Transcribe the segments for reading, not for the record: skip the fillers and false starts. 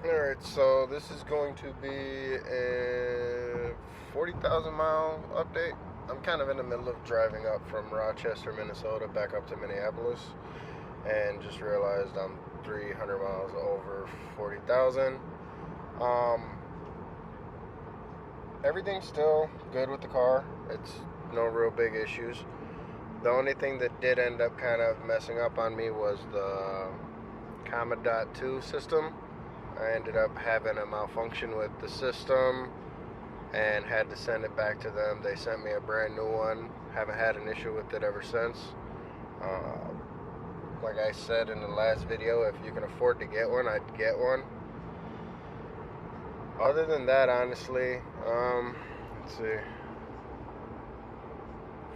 Alright, so this is going to be a 40,000 mile update. I'm kind of in the middle of driving up from Rochester, Minnesota back up to Minneapolis and just realized I'm 300 miles over 40,000. Um, Everything's still good with the car. It's no real big issues. The only thing that did end up kind of messing up on me was the Commodore 2 system. I ended up having a malfunction with the system and had to send it back to them. They sent me a brand new one. Haven't had an issue with it ever since. Uh, like I said in the last video, if you can afford to get one, I'd get one. Other than that, honestly, let's see.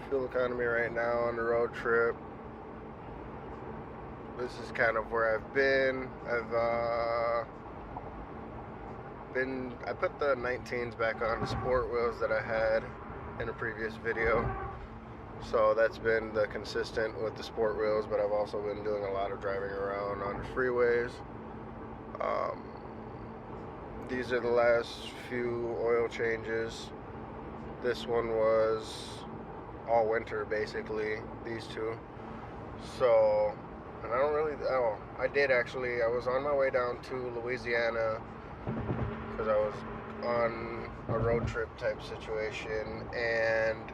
Fuel economy right now on the road trip. This is kind of where I've been. I put the 19s back on the sport wheels that I had in a previous video. So that's been the consistent with the sport wheels, but I've also been doing a lot of driving around on the freeways. These are the last few oil changes. This one was all winter basically, these two. So, and I did actually, I was on my way down to Louisiana because I was on a road trip type situation, and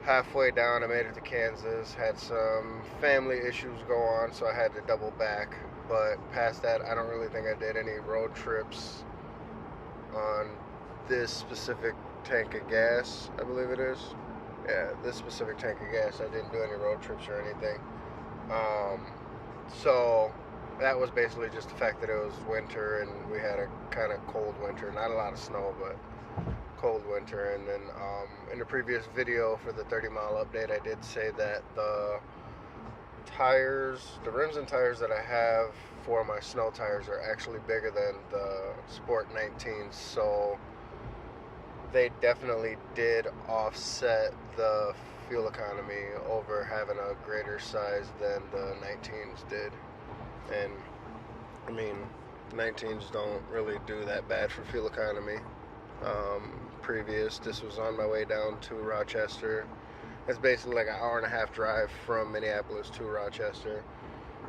halfway down I made it to Kansas, had some family issues go on, so I had to double back. But past that, I don't really think I did any road trips on this specific tank of gas, I believe it is. Yeah, this specific tank of gas, I didn't do any road trips or anything. So that was basically just the fact that it was winter and we had a kind of cold winter. Not a lot of snow, but cold winter. And then in the previous video for the 30-mile update, I did say that the rims and tires that I have for my snow tires are actually bigger than the Sport 19s, so they definitely did offset the fuel economy over having a greater size than the 19s did. And I mean, 19s don't really do that bad for fuel economy. This was on my way down to Rochester. It's basically like an hour and a half drive from Minneapolis to Rochester.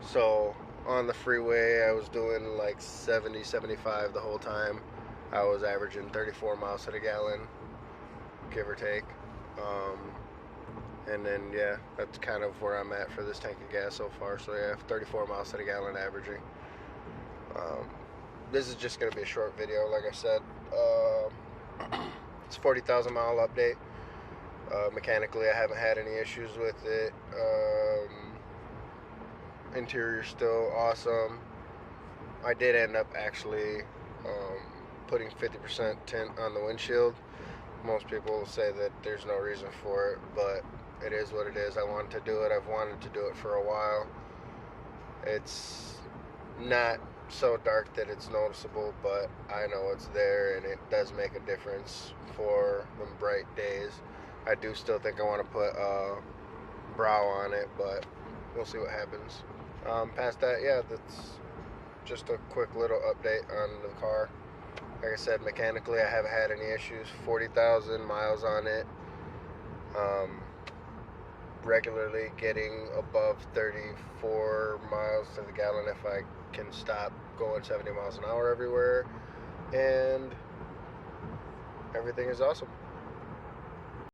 So on the freeway, I was doing like 70, 75 the whole time. I was averaging 34 miles to the gallon, give or take. And then, yeah, that's kind of where I'm at for this tank of gas so far. So, yeah, 34 miles to the gallon averaging. This is just going to be a short video, like I said. It's a 40,000 mile update. Mechanically, I haven't had any issues with it. Interior's still awesome. I did end up actually putting 50% tint on the windshield. Most people say that there's no reason for it, but it is what it is. I wanted to do it. I've wanted to do it for a while. It's not so dark that it's noticeable, but I know it's there, and it does make a difference for them bright days. I do still think I want to put a brow on it, but we'll see what happens. Past that, yeah, that's just a quick little update on the car. Like I said, mechanically, I haven't had any issues. 40,000 miles on it. Regularly getting above 34 miles to the gallon if I can stop going 70 miles an hour everywhere. And everything is awesome.